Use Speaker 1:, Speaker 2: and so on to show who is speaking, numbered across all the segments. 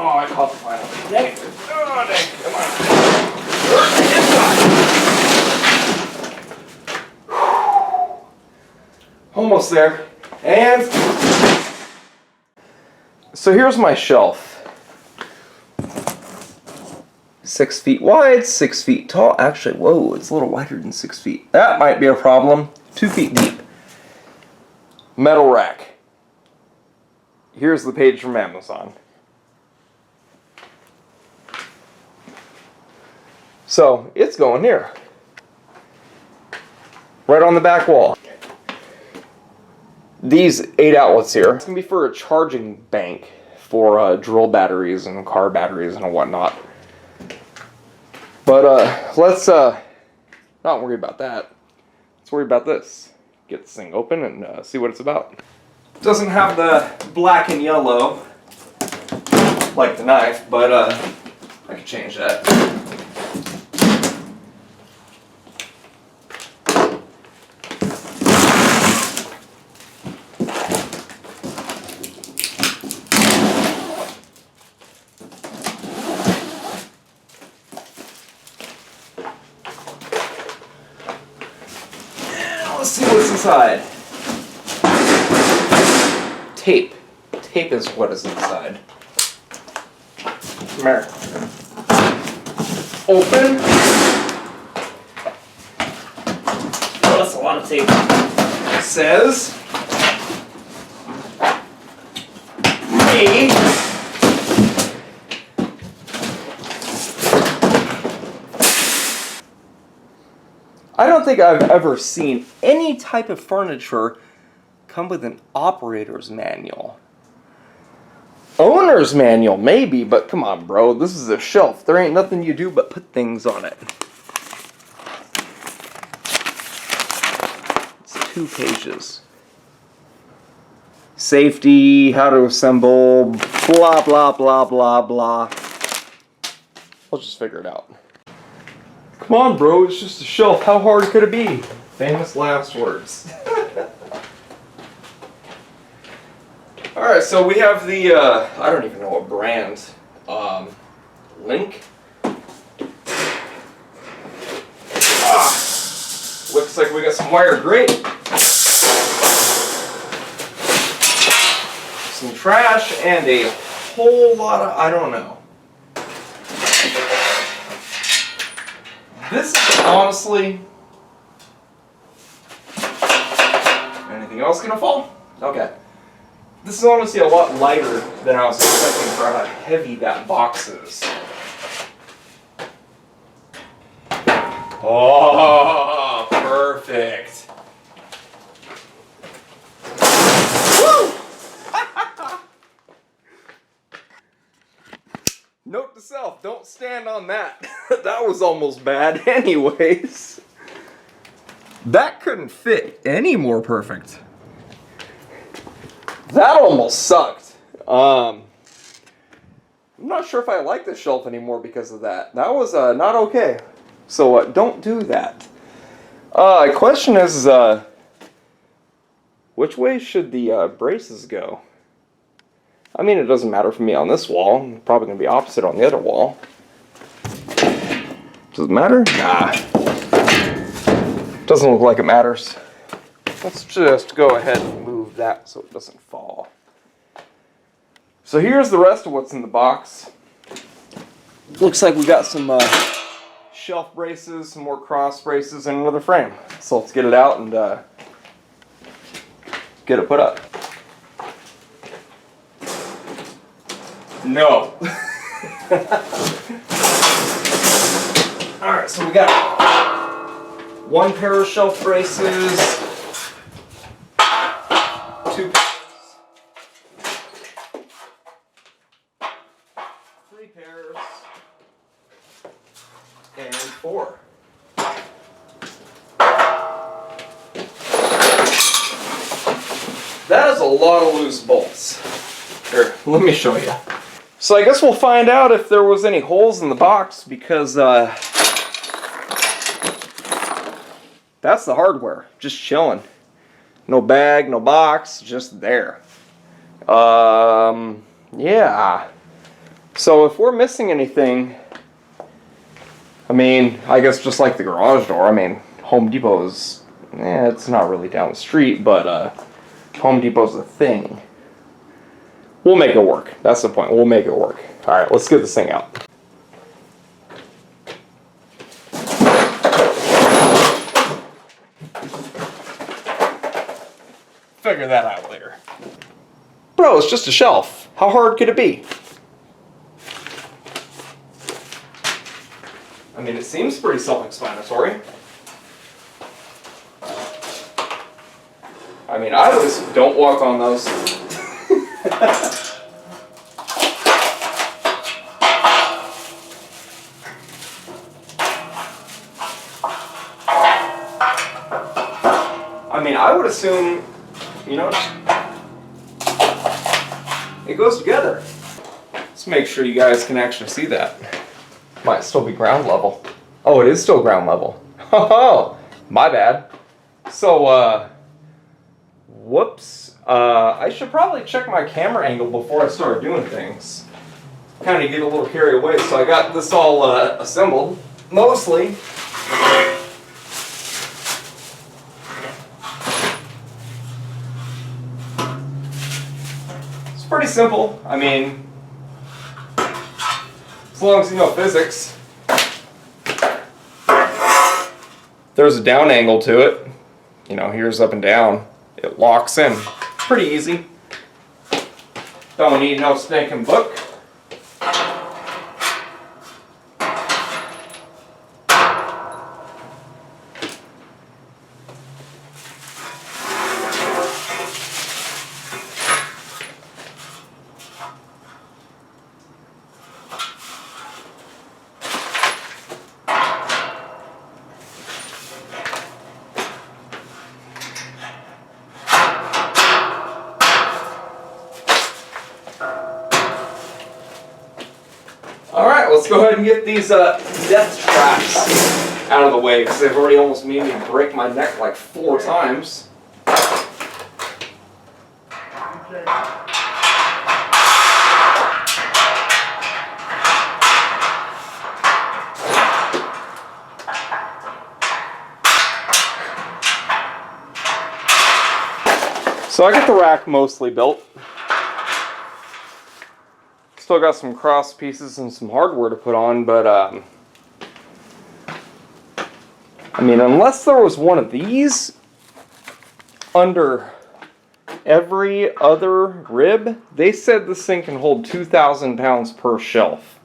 Speaker 1: Oh, I caught the final. Dang it. Oh, dang. Come on. Almost there. And so here's my shelf. 6 feet wide, 6 feet tall. Actually, whoa, it's a little wider than 6 feet. That might be a problem. 2 feet deep. Metal rack. Here's the page from Amazon. So it's going here. Right on the back wall. These 8 outlets here, it's going to be for a charging bank for drill batteries and car batteries and whatnot. But let's not worry about that. Let's worry about this. Get this thing open and see what it's about. Doesn't have the black and yellow like the knife, but I can change that. Let's see what's inside. Tape. Tape is what is inside. Come here. Open. Oh, that's a lot of tape. It says me. I don't think I've ever seen any type of furniture come with an operator's manual. Owner's manual, maybe, but come on, bro. This is a shelf. There ain't nothing you do but put things on it. It's 2 pages. Safety, how to assemble, blah, blah, blah, blah, blah. I'll just figure it out. Come on, bro, it's just a shelf. How hard could it be? Famous last words. Alright, so we have the, I don't even know what brand, Link. Looks like we got some wire grate. Some trash and a whole lot of, I don't know. This is honestly... Anything else gonna fall? Okay. This is honestly a lot lighter than I was expecting for how heavy that box is. Oh, perfect. Woo! Note to self, don't stand on that. That was almost bad anyways. That couldn't fit any more perfect. That almost sucked. I'm not sure if I like this shelf anymore because of that. That was not okay. So don't do that. Question is, which way should the braces go? I mean, it doesn't matter for me on this wall. I'm probably going to be opposite on the other wall. Does it matter? Nah. Doesn't look like it matters. Let's just go ahead and move that so it doesn't fall. So here's the rest of what's in the box. Looks like we got some shelf braces, some more cross braces, and another frame. So let's get it out and get it put up. No. Alright, so we got 1 pair of shelf braces, 2 pairs, 3 pairs, and 4. That is a lot of loose bolts. Here, let me show you. So I guess we'll find out if there was any holes in the box because that's the hardware, just chilling. No bag, no box, just there. Yeah. So if we're missing anything, I mean, I guess just like the garage door, I mean, Home Depot's, it's not really down the street, but Home Depot's a thing. We'll make it work. That's the point. We'll make it work. Alright, let's get this thing out. Figure that out later. Bro, it's just a shelf. How hard could it be? I mean, it seems pretty self-explanatory. I mean, I just don't walk on those. I mean, I would assume, you know, it goes together. Let's make sure you guys can actually see that. Might still be ground level. Oh, it is still ground level. Oh, my bad. So, whoops. I should probably check my camera angle before I start doing things. Kind of get a little carried away. So I got this all assembled, mostly. It's pretty simple. I mean, as long as you know physics. There's a down angle to it. You know, here's up and down. It locks in. Pretty easy. Don't need no stinking book. Alright, let's go ahead and get these death traps out of the way, because they've already almost made me break my neck like 4 times. So I got the rack mostly built. Still got some cross pieces and some hardware to put on, but I mean, unless there was one of these under every other rib, they said this thing can hold 2,000 pounds per shelf.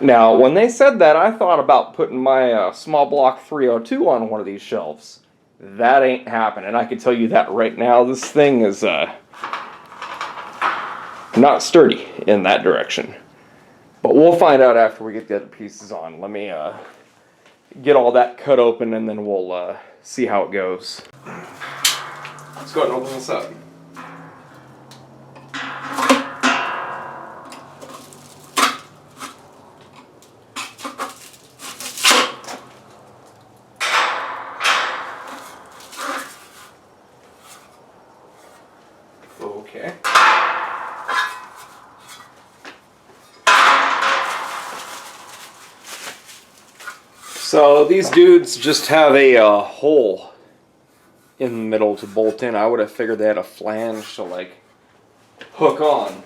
Speaker 1: Now, when they said that, I thought about putting my small block 302 on one of these shelves. That ain't happening. I can tell you that right now. This thing is not sturdy in that direction. But we'll find out after we get the other pieces on. Let me get all that cut open and then we'll see how it goes. Let's go ahead and open this up. Okay. So these dudes just have a hole in the middle to bolt in. I would have figured they had a flange to like hook on.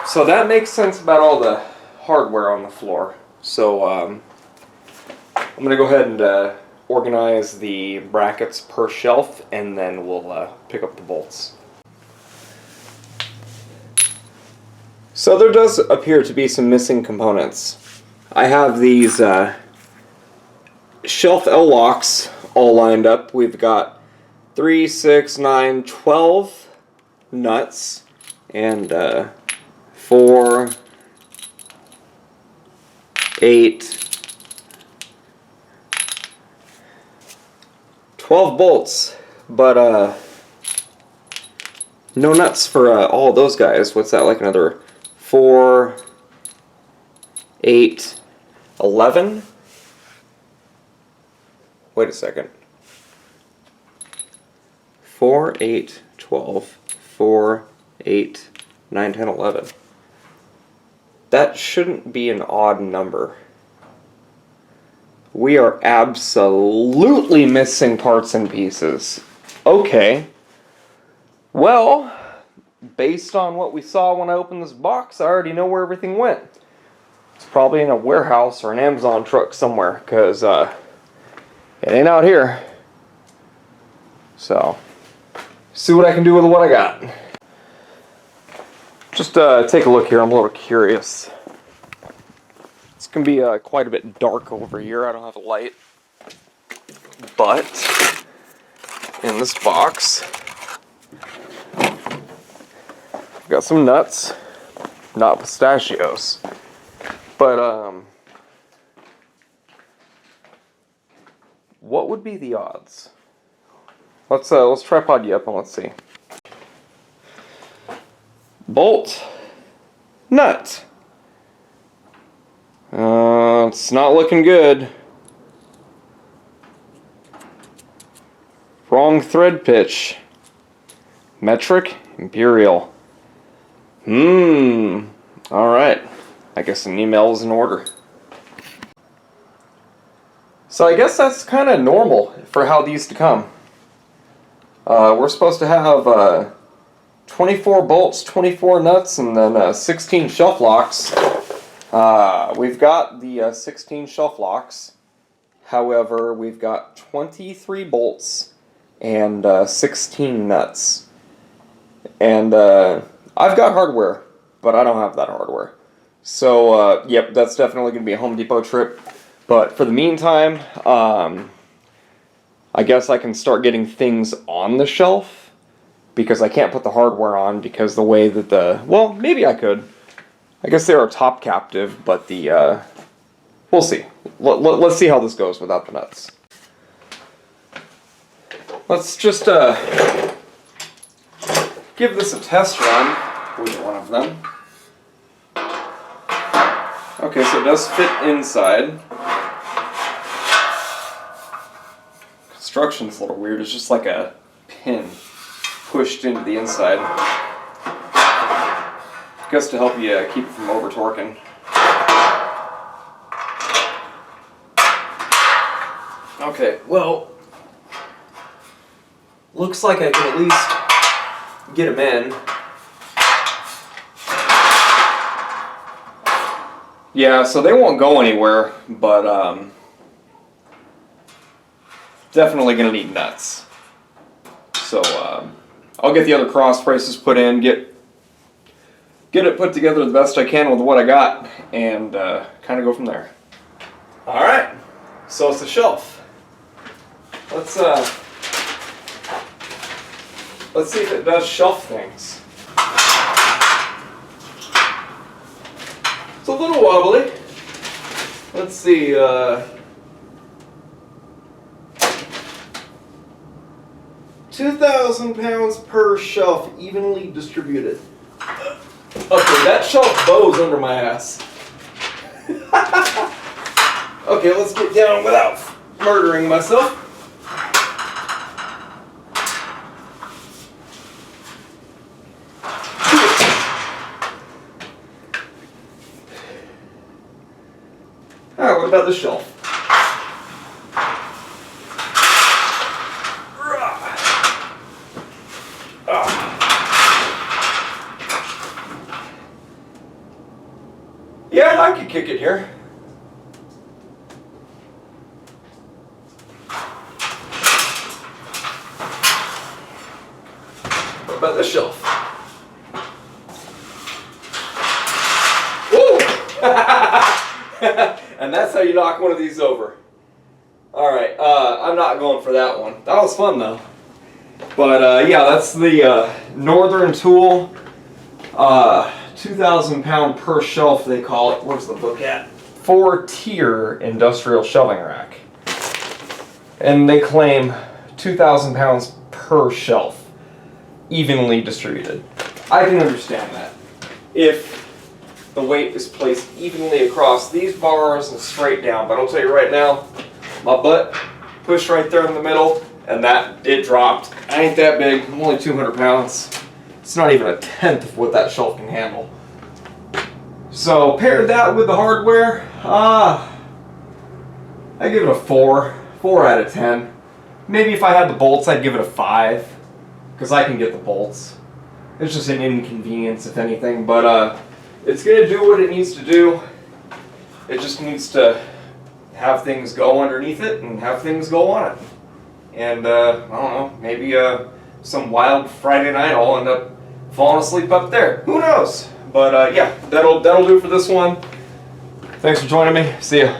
Speaker 1: So that makes sense about all the hardware on the floor. So I'm going to go ahead and organize the brackets per shelf and then we'll pick up the bolts. So there does appear to be some missing components. I have these shelf L-locks all lined up. We've got 3, 6, 9, 12 nuts and 4, 8, 12 bolts, but no nuts for all those guys. What's that, like another 4, 8, 11? Wait a second. 4, 8, 12, 4, 8, 9, 10, 11. That shouldn't be an odd number. We are absolutely missing parts and pieces. Okay. Well, based on what we saw when I opened this box, I already know where everything went. It's probably in a warehouse or an Amazon truck somewhere, because it ain't out here. So, see what I can do with what I got. Just take a look here. I'm a little curious. It's going to be quite a bit dark over here. I don't have a light. But in this box, I've got some nuts. Not pistachios. But, what would be the odds? Let's tripod you up and let's see. Bolt. Nut. It's not looking good. Wrong thread pitch. Metric. Imperial. Alright. I guess an email is in order. So I guess that's kind of normal for how these to come. We're supposed to have 24 bolts, 24 nuts, and then 16 shelf locks. We've got the 16 shelf locks. However, we've got 23 bolts and 16 nuts. And I've got hardware, but I don't have that hardware. So, yep, that's definitely going to be a Home Depot trip. But for the meantime, I guess I can start getting things on the shelf, because I can't put the hardware on because the way that well, maybe I could. I guess they are top captive, but we'll see. Let's see how this goes without the nuts. Let's just give this a test run with one of them. Okay, so it does fit inside. Construction's a little weird. It's just like a pin pushed into the inside. I guess to help you keep it from over torquing. Okay, well, looks like I can at least get them in. Yeah, so they won't go anywhere, but definitely gonna need nuts. So I'll get the other cross braces put in, get it put together the best I can with what I got, and kind of go from there. All right, so it's the shelf. Let's see if it does shelf things. It's a little wobbly. Let's see. 2,000 pounds per shelf, evenly distributed. Okay, that shelf bows under my ass. Okay, let's get down without murdering myself. Alright, what about the shelf? Yeah, I could kick it here. What about the shelf? Woo! And that's how you knock one of these over. Alright, I'm not going for that one. That was fun though. But yeah, that's the Northern Tool 2,000 pound per shelf, they call it. Where's the book at? 4-tier industrial shelving rack. And they claim 2,000 pounds per shelf, evenly distributed. I can understand that. If the weight is placed evenly across these bars and straight down. But I'll tell you right now, my butt pushed right there in the middle, and it dropped. I ain't that big. I'm only 200 pounds. It's not even a tenth of what that shelf can handle. So paired that with the hardware, I give it a 4 out of 10. Maybe if I had the bolts, I'd give it a 5, because I can get the bolts. It's just an inconvenience, if anything, but it's gonna do what it needs to do. It just needs to have things go underneath it and have things go on it. And I don't know, maybe some wild Friday night I'll end up falling asleep up there. Who knows? But yeah, that'll do it for this one. Thanks for joining me. See ya.